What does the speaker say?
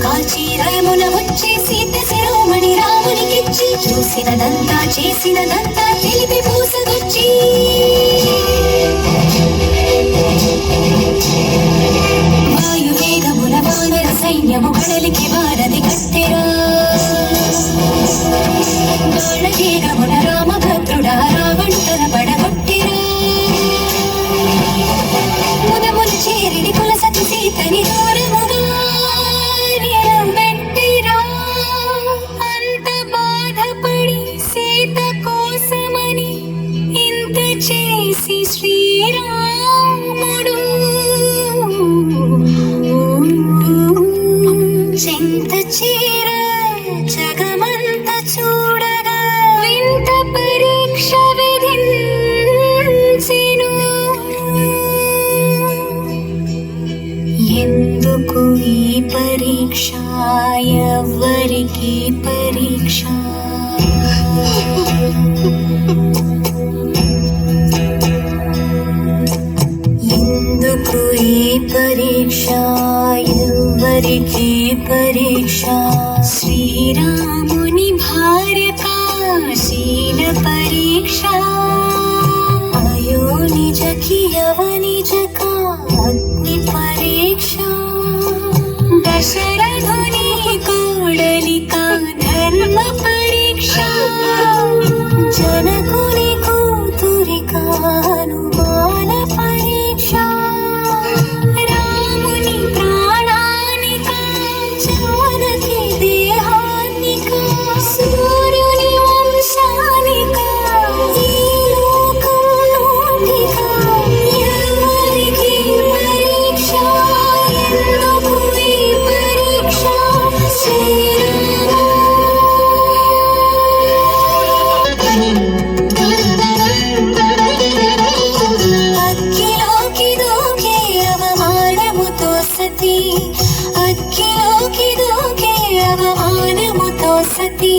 కాచి రయమున వచ్చే సీత శిరోమణి రామునికిచ్చి చూసినదంతా చేసినదంతా తెలిపి పూసగొచ్చి వాయువేగమున వానర సైన్యము కడలికి వారధి కట్టెరా బాణవేగమున రామభద్రుడా రావణుతన పడగొట్టిరా ముదమున చేరిడి కుల సతి సీతని దూరముగా నిలబెట్టిరా అంత బాధపడి సీత కోసమని ఇంత చేసి శ్రీరాముడు చింత చీర జగమంత చూడగా వింత పరీక్ష విధించెను. ఎందుకు ఈ పరీక్ష ఎవ్వరికి పరీక్ష ఎందుకు ఈ పరీక్ష ఎవ్వరికి పరీక్ష శ్రీరాముని భార్య కాశీల పరీక్ష అయో నిజకి అవనిజక అగ్ని పరీక్ష దశరథుని కోడలిక ధర్మ పరీక్ష జనకుని కూతురిక అనుమాన పరీక్ష రాముని ప్రాణానిక జానకి దేహానిక సూర్యుని వంశానిక ఈ లోకం నోటిక ఎవరికి పరీక్ష ఎందుకు ఈ పరీక్ష అగ్గిలోకి దూకే అవమానముతో సతి అగ్గిలోకి దూకే అవమానముతో సతి